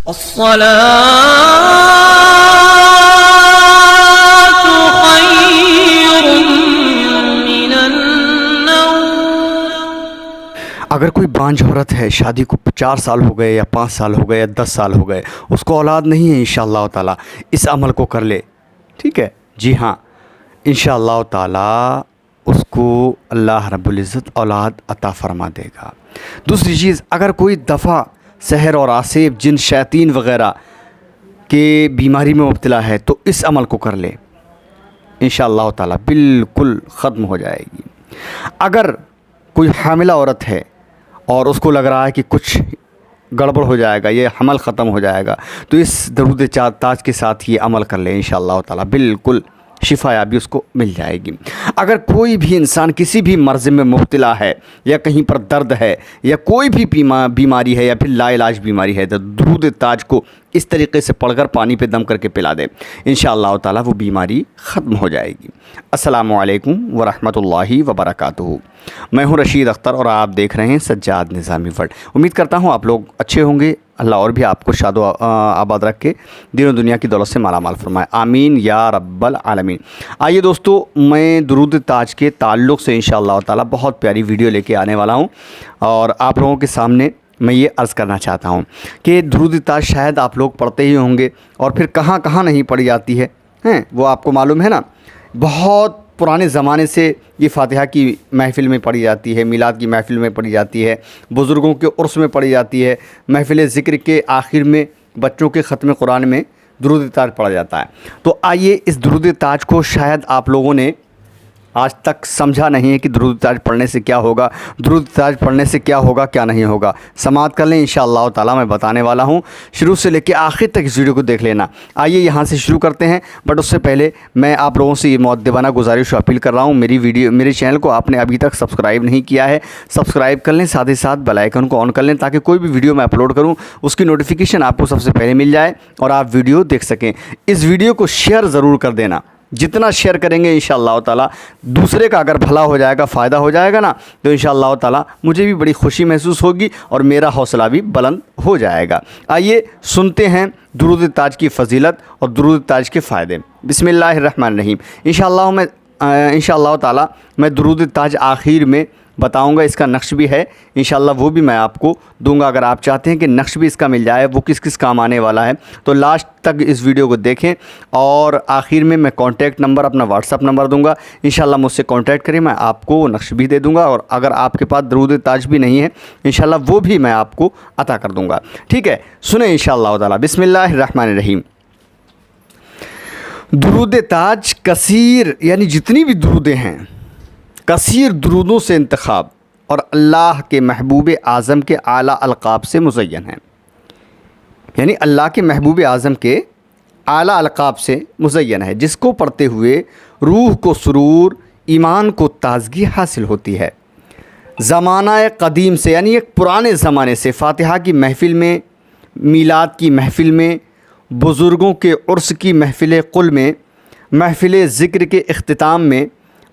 الصلاة خير من النوم۔ اگر کوئی بانجھ عورت ہے، شادی کو 4 سال ہو گئے یا 5 سال ہو گئے یا 10 سال ہو گئے، اس کو اولاد نہیں ہے، انشاءاللہ تعالیٰ اس عمل کو کر لے، ٹھیک ہے جی ہاں، انشاءاللہ تعالیٰ اس کو اللہ رب العزت اولاد عطا فرما دے گا۔ دوسری چیز، اگر کوئی دفعہ سحر اور آسیب، جن، شیاطین وغیرہ کے بیماری میں مبتلا ہے تو اس عمل کو کر لے، انشاءاللہ تعالیٰ بالکل ختم ہو جائے گی۔ اگر کوئی حاملہ عورت ہے اور اس کو لگ رہا ہے کہ کچھ گڑبڑ ہو جائے گا، یہ حمل ختم ہو جائے گا، تو اس درود تاج کے ساتھ یہ عمل کر لیں، انشاءاللہ تعالیٰ بالکل شفا یابی اس کو مل جائے گی۔ اگر کوئی بھی انسان کسی بھی مرض میں مبتلا ہے یا کہیں پر درد ہے یا کوئی بھی بیماری ہے یا پھر لا علاج بیماری ہے، تو درود تاج کو اس طریقے سے پڑھ کر پانی پہ دم کر کے پلا دے، انشاءاللہ تعالیٰ وہ بیماری ختم ہو جائے گی۔ السلام علیکم ورحمۃ اللہ وبرکاتہ۔ میں ہوں رشید اختر اور آپ دیکھ رہے ہیں سجاد نظامی ورلڈ۔ امید کرتا ہوں آپ لوگ اچھے ہوں گے، اللہ اور بھی آپ کو شاد و آباد رکھ کے دین و دنیا کی دولت سے مالا مال فرمائے، آمین یا رب العالمین۔ آئیے دوستو، میں درود تاج کے تعلق سے انشاءاللہ تعالیٰ بہت پیاری ویڈیو لے کے آنے والا ہوں، اور آپ لوگوں کے سامنے میں یہ عرض کرنا چاہتا ہوں کہ درود تاج شاید آپ لوگ پڑھتے ہی ہوں گے، اور پھر کہاں کہاں نہیں پڑھی جاتی ہے، وہ آپ کو معلوم ہے نا۔ بہت پرانے زمانے سے یہ فاتحہ کی محفل میں پڑھی جاتی ہے، میلاد کی محفل میں پڑھی جاتی ہے، بزرگوں کے عرس میں پڑھی جاتی ہے، محفل ذکر کے آخر میں بچوں کے ختم قرآن میں درود تاج پڑھا جاتا ہے۔ تو آئیے اس درود تاج کو شاید آپ لوگوں نے آج تک سمجھا نہیں ہے کہ درود تاج پڑھنے سے کیا ہوگا، درود تاج پڑھنے سے کیا ہوگا کیا نہیں ہوگا، سماعت کر لیں، انشاءاللہ تعالیٰ میں بتانے والا ہوں، شروع سے لے کے آخر تک اس ویڈیو کو دیکھ لینا۔ آئیے یہاں سے شروع کرتے ہیں، بٹ اس سے پہلے میں آپ لوگوں سے یہ مؤدبانہ گزارش و اپیل کر رہا ہوں، میرے چینل کو آپ نے ابھی تک سبسکرائب نہیں کیا ہے، سبسکرائب کر لیں، ساتھ ہی ساتھ بیل آئیکن کو آن کر لیں تاکہ کوئی بھی ویڈیو میں اپلوڈ کروں اس کی نوٹیفیکیشن آپ کو سب سے پہلے مل جائے اور آپ ویڈیو دیکھ سکیں۔ اس ویڈیو کو شیئر ضرور کر دینا، جتنا شیئر کریں گے انشاءاللہ تعالیٰ دوسرے کا اگر بھلا ہو جائے گا، فائدہ ہو جائے گا نا، تو انشاءاللہ تعالیٰ مجھے بھی بڑی خوشی محسوس ہوگی اور میرا حوصلہ بھی بلند ہو جائے گا۔ آئیے سنتے ہیں درود تاج کی فضیلت اور درود تاج کے فائدے۔ بسم اللہ الرحمن الرحیم۔ انشاءاللہ تعالیٰ میں درود تاج آخر میں بتاؤں گا، اس کا نقش بھی ہے انشاءاللہ، وہ بھی میں آپ کو دوں گا۔ اگر آپ چاہتے ہیں کہ نقش بھی اس کا مل جائے، وہ کس کس کام آنے والا ہے، تو لاسٹ تک اس ویڈیو کو دیکھیں، اور آخر میں میں کانٹیکٹ نمبر، اپنا واٹس اپ نمبر دوں گا، انشاءاللہ مجھ سے کانٹیکٹ کریں، میں آپ کو وہ نقش بھی دے دوں گا، اور اگر آپ کے پاس درود تاج بھی نہیں ہے انشاءاللہ وہ بھی میں آپ کو عطا کر دوں گا، ٹھیک ہے۔ سنیں انشاءاللہ تعالیٰ، بسم اللہ الرحمن الرحیم۔ درود تاج کثیر، یعنی جتنی بھی درودیں ہیں، کثیر درودوں سے انتخاب اور اللہ کے محبوب اعظم کے اعلیٰ القاب سے مزین ہے، یعنی اللہ کے محبوب اعظم کے اعلیٰ القاب سے مزین ہے، جس کو پڑھتے ہوئے روح کو سرور، ایمان کو تازگی حاصل ہوتی ہے۔ زمانہ قدیم سے، یعنی ایک پرانے زمانے سے، فاتحہ کی محفل میں، میلاد کی محفل میں، بزرگوں کے عرس کی محفل قل میں، محفل ذکر کے اختتام میں،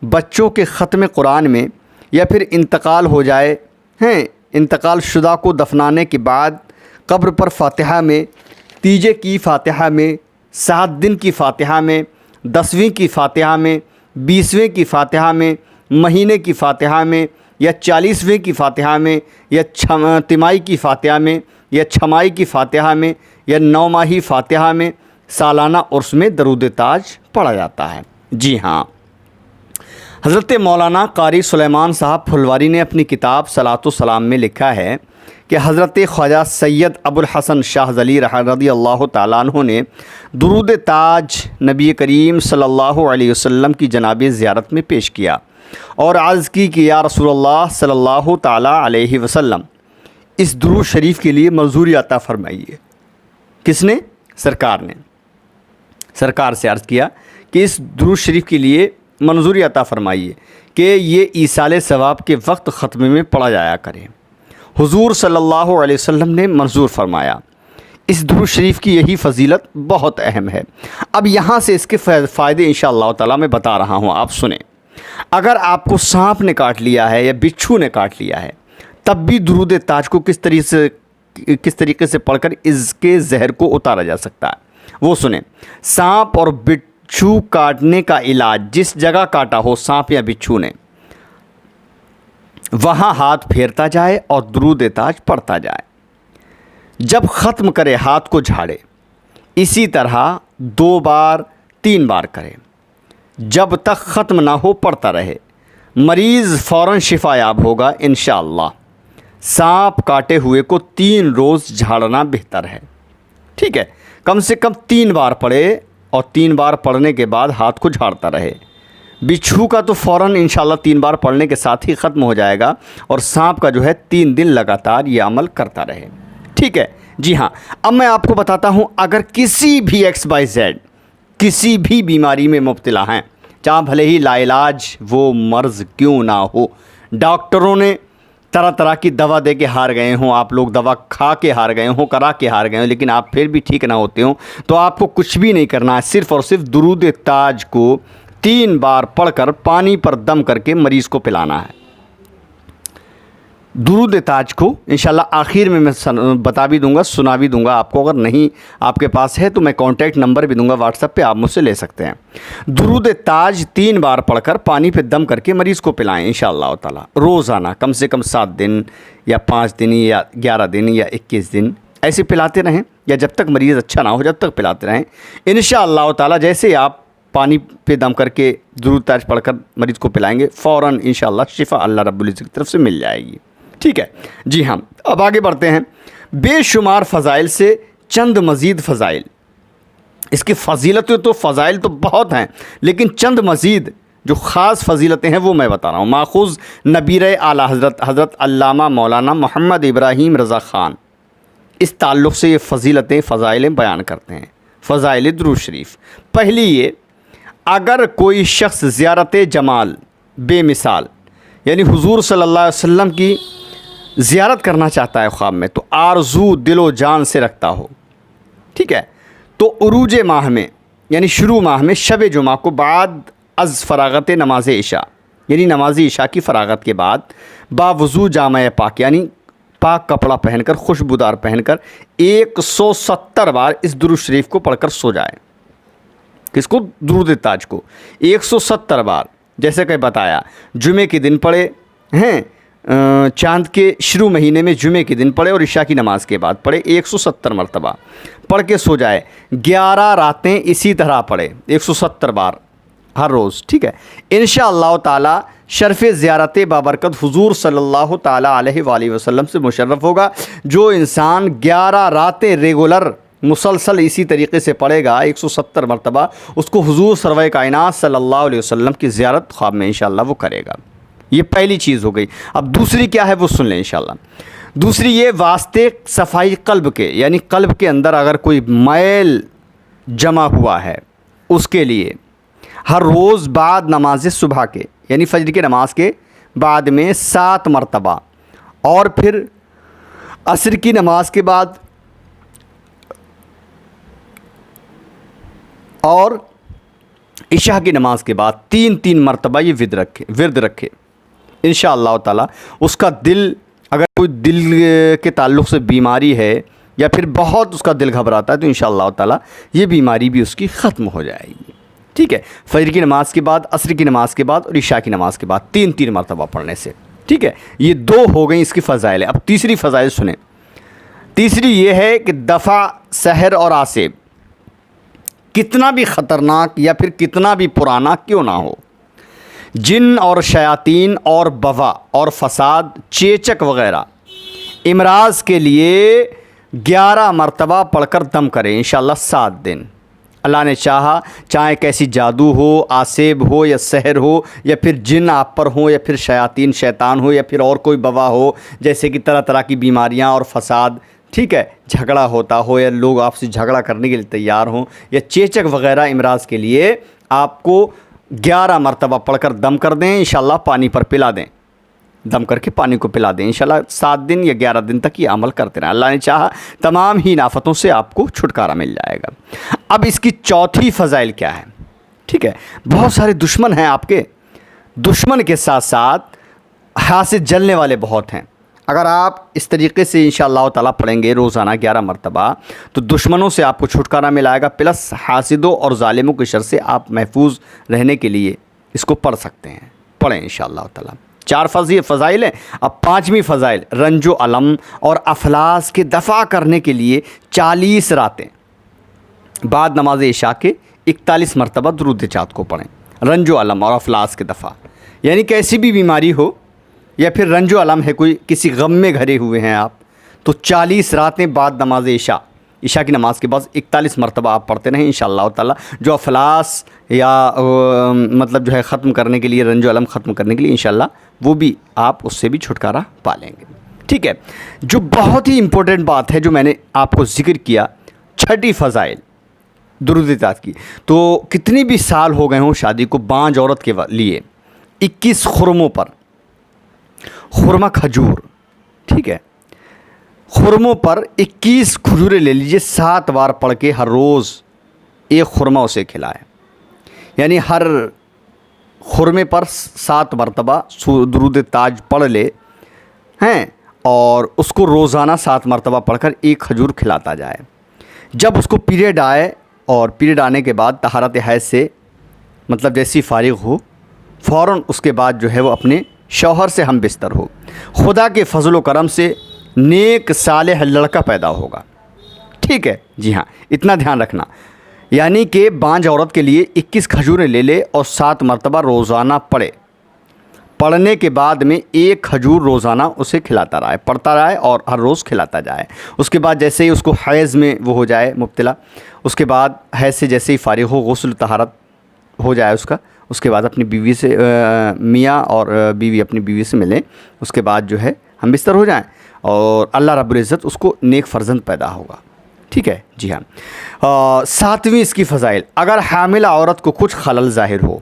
بچوں کے ختم قرآن میں، یا پھر انتقال ہو جائے، انتقال شدہ کو دفنانے کے بعد قبر پر فاتحہ میں، تیجے کی فاتحہ میں، 7 دن کی فاتحہ میں، 10ویں کی فاتحہ میں، 20ویں کی فاتحہ میں، مہینے کی فاتحہ میں، یا 40ویں کی فاتحہ میں، یا تیمائی کی فاتحہ میں، یا چھمائی کی فاتحہ میں، یا 9 ماہی فاتحہ میں، سالانہ عرس میں درود تاج پڑھا جاتا ہے۔ جی ہاں، حضرت مولانا قاری سلیمان صاحب پھلواری نے اپنی کتاب صلاۃ و سلام میں لکھا ہے کہ حضرت خواجہ سید ابو الحسن شاہ ظلی رضی اللہ تعالیٰ عنہ نے درود تاج نبی کریم صلی اللہ علیہ وسلم کی جناب زیارت میں پیش کیا اور عرض کی کہ یا رسول اللہ صلی اللہ تعالیٰ علیہ وسلم، اس درود شریف کے لیے منظوری عطا فرمائیے۔ کس نے؟ سرکار نے سرکار سے عرض کیا کہ اس درود شریف کے لیے منظوری عطا فرمائیے کہ یہ ایصال ثواب کے وقت ختمے میں پڑھا جایا کرے۔ حضور صلی اللہ علیہ وسلم نے منظور فرمایا۔ اس درود شریف کی یہی فضیلت بہت اہم ہے۔ اب یہاں سے اس کے فائدے انشاءاللہ تعالیٰ میں بتا رہا ہوں، آپ سنیں۔ اگر آپ کو سانپ نے کاٹ لیا ہے یا بچھو نے کاٹ لیا ہے، تب بھی درود تاج کو کس طریقے سے کس طریقے سے پڑھ کر اس کے زہر کو اتارا جا سکتا ہے وہ سنیں۔ سانپ اور بچھو کاٹنے کا علاج، جس جگہ کاٹا ہو سانپ یا بچھو نے وہاں ہاتھ پھیرتا جائے اور درود تاج پڑھتا جائے، جب ختم کرے ہاتھ کو جھاڑے، اسی طرح 2 بار 3 بار کرے، جب تک ختم نہ ہو پڑھتا رہے، مریض فوراً شفا یاب ہوگا انشاءاللہ۔ سانپ کاٹے ہوئے کو 3 روز جھاڑنا بہتر ہے، ٹھیک ہے، کم سے کم 3 بار پڑھے اور 3 بار پڑھنے کے بعد ہاتھ کو جھاڑتا رہے۔ بچھو کا تو فوراً انشاءاللہ 3 بار پڑھنے کے ساتھ ہی ختم ہو جائے گا، اور سانپ کا جو ہے 3 دن لگاتار یہ عمل کرتا رہے، ٹھیک ہے جی ہاں۔ اب میں آپ کو بتاتا ہوں، اگر کسی بھی XYZ کسی بھی بیماری میں مبتلا ہیں، چاہے بھلے ہی لا علاج وہ مرض کیوں نہ ہو، ڈاکٹروں نے طرح طرح کی دوا دے کے ہار گئے ہوں، آپ لوگ دوا کھا کے ہار گئے ہوں، کرا کے ہار گئے ہوں، لیکن آپ پھر بھی ٹھیک نہ ہوتے ہوں، تو آپ کو کچھ بھی نہیں کرنا ہے، صرف اور صرف درود تاج کو 3 بار پڑھ کر پانی پر دم کر کے مریض کو پلانا ہے۔ درود تاج کو انشاءاللہ آخر میں بتا بھی دوں گا، سنا بھی دوں گا آپ کو، اگر نہیں آپ کے پاس ہے تو میں کانٹیکٹ نمبر بھی دوں گا واٹس ایپ پہ، آپ مجھ سے لے سکتے ہیں۔ درود تاج 3 بار پڑھ کر پانی پہ دم کر کے مریض کو پلائیں انشاءاللہ تعالی، روزانہ کم سے کم 7 دن یا 5 دن یا 11 دن یا 21 دن ایسے پلاتے رہیں، یا جب تک مریض اچھا نہ ہو جب تک پلاتے رہیں انشاءاللہ تعالی۔ جیسے آپ پانی پہ دم کر کے درود تاج پڑھ کر مریض کو پلائیں گے، فوراً انشاءاللہ شفا اللہ رب العزت کی طرف سے مل جائے گی، ٹھیک ہے جی ہاں۔ اب آگے بڑھتے ہیں، بے شمار فضائل سے چند مزید فضائل، اس کی فضیلتیں تو فضائل تو بہت ہیں، لیکن چند مزید جو خاص فضیلتیں ہیں وہ میں بتا رہا ہوں، ماخوذ نبیر اعلیٰ حضرت علامہ مولانا محمد ابراہیم رضا خان اس تعلق سے یہ فضیلتیں فضائلیں بیان کرتے ہیں۔ فضائل درود شریف، پہلی یہ، اگر کوئی شخص زیارت جمال بے مثال یعنی حضور صلی اللہ علیہ وسلم کی زیارت کرنا چاہتا ہے خواب میں، تو آرزو دل و جان سے رکھتا ہو، ٹھیک ہے، تو عروج ماہ میں یعنی شروع ماہ میں شب جمعہ کو بعد از فراغت نماز عشاء یعنی نماز عشاء کی فراغت کے بعد باوضو جامع پاک یعنی پاک کپڑا پہن کر خوشبودار پہن کر 170 بار اس درود شریف کو پڑھ کر سو جائے۔ کس کو؟ درود تاج کو 170 بار، جیسے کہ بتایا جمعے کے دن پڑھے ہیں، چاند کے شروع مہینے میں جمعے کے دن پڑھے اور عشاء کی نماز کے بعد پڑھے، 170 مرتبہ پڑھ کے سو جائے، 11 راتیں اسی طرح پڑھے 170 بار ہر روز، ٹھیک ہے، انشاءاللہ تعالی شرف زیارت بابرکت حضور صلی اللہ تعالی علیہ وآلہ وسلم سے مشرف ہوگا۔ جو انسان 11 راتیں ریگولر مسلسل اسی طریقے سے پڑھے گا 170 مرتبہ، اس کو حضور سرور کائنات صلی اللہ علیہ وسلم کی زیارت خواب میں انشاءاللہ وہ کرے گا۔ یہ پہلی چیز ہو گئی۔ اب دوسری کیا ہے وہ سن لیں انشاءاللہ۔ دوسری یہ، واسطے صفائی قلب کے، یعنی قلب کے اندر اگر کوئی میل جمع ہوا ہے اس کے لیے ہر روز بعد نماز صبح کے یعنی فجر کی نماز کے بعد میں 7 مرتبہ، اور پھر عصر کی نماز کے بعد اور عشاء کی نماز کے بعد 3 مرتبہ یہ ورد رکھے انشاءاللہ تعالی، اس کا دل، اگر کوئی دل کے تعلق سے بیماری ہے یا پھر بہت اس کا دل گھبراتا ہے، تو انشاءاللہ تعالی یہ بیماری بھی اس کی ختم ہو جائے گی، ٹھیک ہے، فجر کی نماز کے بعد، عصر کی نماز کے بعد اور عشاء کی نماز کے بعد 3 مرتبہ پڑھنے سے، ٹھیک ہے۔ یہ 2 ہو گئیں اس کی فضائل ہے۔ اب تیسری فضائل سنیں۔ تیسری یہ ہے کہ دفع سحر اور آسیب، کتنا بھی خطرناک یا پھر کتنا بھی پرانا کیوں نہ ہو، جن اور شیاطین اور بوا اور فساد، چیچک وغیرہ امراض کے لیے 11 مرتبہ پڑھ کر دم کریں انشاءاللہ 7 دن۔ اللہ نے چاہا، چاہے کیسی جادو ہو، آسیب ہو یا سحر ہو یا پھر جن آپ پر ہوں یا پھر شیاطین شیطان ہو یا پھر اور کوئی بوا ہو، جیسے کہ طرح طرح کی بیماریاں اور فساد، ٹھیک ہے، جھگڑا ہوتا ہو یا لوگ آپ سے جھگڑا کرنے کے لیے تیار ہوں، یا چیچک وغیرہ امراض کے لیے آپ کو 11 مرتبہ پڑھ کر دم کر دیں انشاءاللہ، پانی پر پلا دیں، دم کر کے پانی کو پلا دیں انشاءاللہ 7 دن یا 11 دن تک یہ عمل کرتے رہیں۔ اللہ نے چاہا تمام ہی آفتوں سے آپ کو چھٹکارا مل جائے گا۔ اب اس کی چوتھی فضائل کیا ہے، ٹھیک ہے، بہت سارے دشمن ہیں آپ کے، دشمن کے ساتھ ساتھ ہاتھ سے جلنے والے بہت ہیں، اگر آپ اس طریقے سے انشاءاللہ تعالیٰ پڑھیں گے روزانہ 11 مرتبہ تو دشمنوں سے آپ کو چھٹکارا ملائے گا، پلس حاسدوں اور ظالموں کے شر سے آپ محفوظ رہنے کے لیے اس کو پڑھ سکتے ہیں۔ پڑھیں انشاءاللہ تعالیٰ۔ 4 فضائل ہیں، اب 5ویں فضائل رنج و علم اور افلاس کے دفع کرنے کے لیے 40 راتیں بعد نماز عشاء کے 41 مرتبہ درود چاند کو پڑھیں۔ رنج و علم اور افلاس کے دفع یعنی کیسی بھی بیماری ہو یا پھر رنج و علم ہے، کوئی کسی غم میں گھرے ہوئے ہیں آپ، تو 40 راتیں بعد نماز عشاء کی نماز کے بعد 41 مرتبہ آپ پڑھتے رہیں انشاءاللہ تعالیٰ، جو افلاس یا مطلب جو ہے ختم کرنے کے لیے، رنج و علم ختم کرنے کے لیے انشاءاللہ وہ بھی آپ اس سے بھی چھٹکارا پا لیں گے۔ ٹھیک ہے، جو بہت ہی امپورٹنٹ بات ہے جو میں نے آپ کو ذکر کیا، 6 فضائل درود چاند کی، تو کتنی بھی سال ہو گئے ہوں شادی کو، بانجھ عورت کے لیے 21 خرموں پر خرمہ کھجور، ٹھیک ہے، خرموں پر 21 کھجوریں لے لیجئے، 7 بار پڑھ کے ہر روز ایک خرمہ اسے کھلائے، یعنی ہر خرمے پر 7 مرتبہ درود تاج پڑھ لے ہیں، اور اس کو روزانہ 7 مرتبہ پڑھ کر ایک کھجور کھلاتا جائے۔ جب اس کو پیریڈ آئے اور پیریڈ آنے کے بعد طہارت حیض سے مطلب جیسی فارغ ہو، فوراً اس کے بعد جو ہے وہ اپنے شوہر سے ہم بستر ہو، خدا کے فضل و کرم سے نیک صالح لڑکا پیدا ہوگا۔ ٹھیک ہے، جی ہاں، اتنا دھیان رکھنا، یعنی کہ بانجھ عورت کے لیے 21 کھجوریں لے لے اور 7 مرتبہ روزانہ پڑھے، پڑھنے کے بعد میں ایک کھجور روزانہ اسے کھلاتا رہے، پڑھتا رہے اور ہر روز کھلاتا جائے۔ اس کے بعد جیسے ہی اس کو حیض میں وہ ہو جائے مبتلا، اس کے بعد حیض سے جیسے ہی فارغ ہو، غسل طہارت ہو جائے اس کے بعد اپنی بیوی سے میاں اور بیوی اپنی بیوی سے ملیں، اس کے بعد جو ہے ہم بستر ہو جائیں اور اللہ رب العزت اس کو نیک فرزند پیدا ہوگا۔ ٹھیک ہے، جی ہاں۔ 7ویں اس کی فضائل، اگر حاملہ عورت کو کچھ خلل ظاہر ہو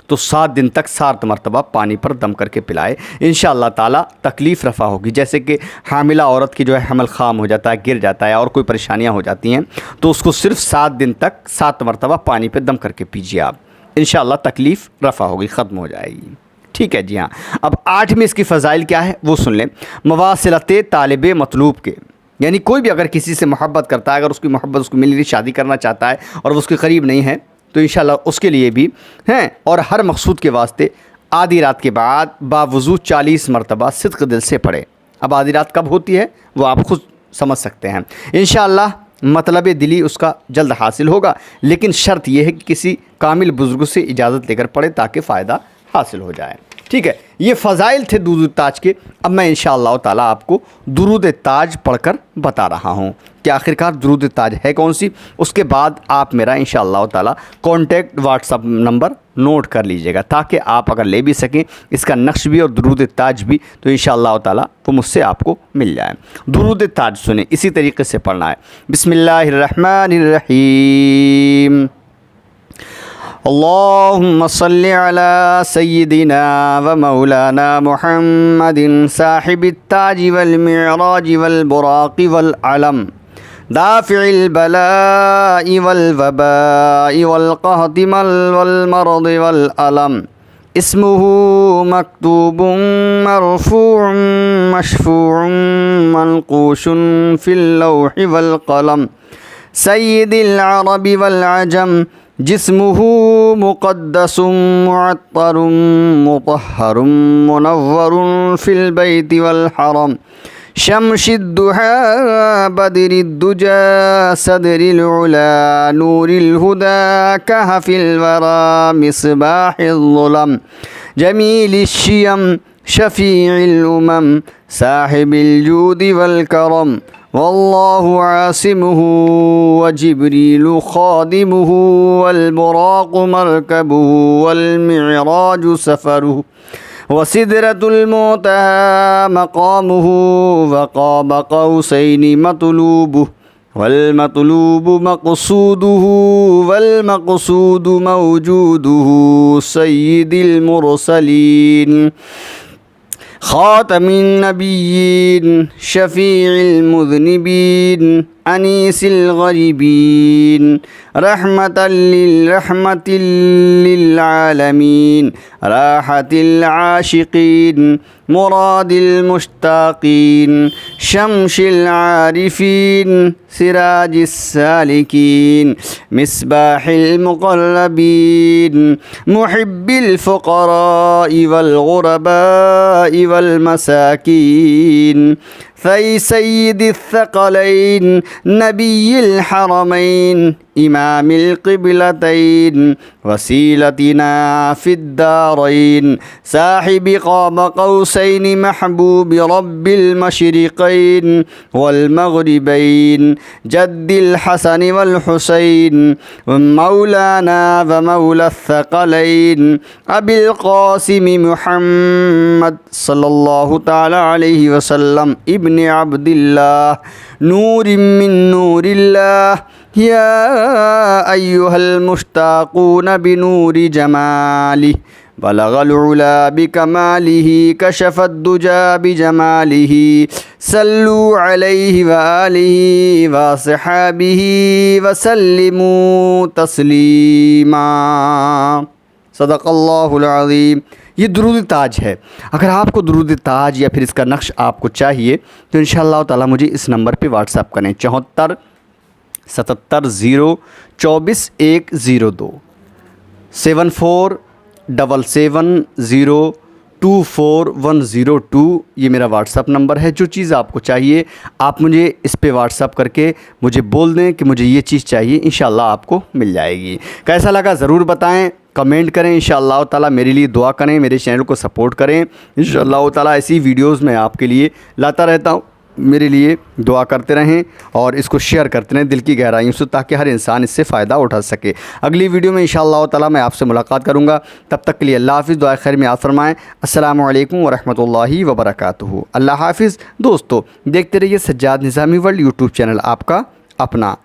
تو 7 دن تک 7 مرتبہ پانی پر دم کر کے پلائے، انشاءاللہ تعالیٰ تکلیف رفع ہوگی۔ جیسے کہ حاملہ عورت کی جو ہے حمل خام ہو جاتا ہے، گر جاتا ہے اور کوئی پریشانیاں ہو جاتی ہیں، تو اس کو صرف 7 دن تک 7 مرتبہ پانی پہ دم کر کے پیجیے آپ، انشاءاللہ تکلیف رفع ہوگی، ختم ہو جائے گی۔ ٹھیک ہے، جی ہاں۔ اب 8ویں اس کی فضائل کیا ہے وہ سن لیں۔ مواصلت طالب مطلوب کے، یعنی کوئی بھی اگر کسی سے محبت کرتا ہے، اگر اس کی محبت اس کو مل رہی، شادی کرنا چاہتا ہے اور وہ اس کے قریب نہیں ہے، تو انشاءاللہ اس کے لیے بھی ہیں، اور ہر مقصود کے واسطے آدھی رات کے بعد باوضو 40 مرتبہ صدق دل سے پڑھے۔ اب آدھی رات کب ہوتی ہے وہ آپ خود سمجھ سکتے ہیں۔ انشاءاللہ مطلب دلی اس کا جلد حاصل ہوگا، لیکن شرط یہ ہے کہ کسی کامل بزرگ سے اجازت لے کر پڑھے تاکہ فائدہ حاصل ہو جائے۔ ٹھیک ہے، یہ فضائل تھے درود تاج کے۔ اب میں انشاءاللہ تعالیٰ آپ کو درود تاج پڑھ کر بتا رہا ہوں کہ آخرکار درود تاج ہے کون سی۔ اس کے بعد آپ میرا انشاءاللہ تعالیٰ contact WhatsApp number note کر لیجئے گا، تاکہ آپ اگر لے بھی سکیں اس کا نقش بھی اور درود تاج بھی، تو انشاءاللہ تعالیٰ وہ مجھ سے آپ کو مل جائے۔ درود تاج سنیں، اسی طریقے سے پڑھنا ہے۔ بسم اللہ الرحمن الرحیم، اللہم صلی علی سیدنا و مولانا محمد صاحب التاج والمعراج والبراق والعلم، دافع البلاء والوباء والقحط والمرض والألم، اسمه مکتوب مرفوع مشفوع منقوش فی اللوح والقلم، سید العرب والعجم، جسمه مقدس معطر مطہر منور فی البیت والحرم، شمس الدحى بدر الدجى صدر العلا نور الهدى كهف الورى مصباح الظلم، جمیل الشیم شفیع الامم صاحب الجود والکرم، واللہ عاصمہ وجبریل خادمہ والبراق مرکبہ والمعراج سفرہ، وسدرۃ المنتہی مقامہ وقاب قوسین مطلوبہ، والمطلوب مقصودہ والمقصود موجودہ، سید المرسلین خاتم النبیین شفیع المذنبین، أنيس الغريبين رحمة للعالمين راحة العاشقين مراد المشتاقين شمس العارفين سراج السالكين مصباح المقربين محب الفقراء والغرباء والمساكين في سيد الثقلين نبي الحرمين إمام القبلتين وسيلتنا في الدارين صاحب قاب قوسين محبوب رب المشرقين والمغربين جد الحسن والحسين مولانا ومولى الثقلين أبي القاسم محمد صلى الله تعالى عليه وسلم ابن عبد الله نور من نور الله يا أيها المشتاقون بنور جماله بلغ العلا بكماله كشف الدجى بجماله صلوا عليه وآله وصحابه وسلموا تسلیما صدق اللہ العظیم۔ یہ درود تاج ہے۔ اگر آپ کو درود تاج یا پھر اس کا نقش آپ کو چاہیے تو انشاءاللہ تعالی مجھے اس نمبر پہ واٹس ایپ کریں 74 77 024 102 7477024102 یہ میرا واٹس ایپ نمبر ہے۔ جو چیز آپ کو چاہیے آپ مجھے اس پہ واٹس ایپ کر کے مجھے بول دیں کہ مجھے یہ چیز چاہیے، انشاءاللہ آپ کو مل جائے گی۔ کیسا لگا ضرور بتائیں، کمنٹ کریں، انشاءاللہ تعالی میرے لیے دعا کریں، میرے چینل کو سپورٹ کریں، انشاءاللہ تعالی ایسی ویڈیوز میں آپ کے لیے لاتا رہتا ہوں۔ میرے لیے دعا کرتے رہیں اور اس کو شیئر کرتے رہیں دل کی گہرائیوں سے، تاکہ ہر انسان اس سے فائدہ اٹھا سکے۔ اگلی ویڈیو میں انشاءاللہ تعالی میں آپ سے ملاقات کروں گا، تب تک کے لیے اللہ حافظ، دعائے خیر میں یاد فرمائیں۔ السلام علیکم ورحمۃ اللہ وبرکاتہ۔ اللہ حافظ دوستو، دیکھتے رہیے سجاد نظامی ورلڈ یوٹیوب چینل، آپ کا اپنا۔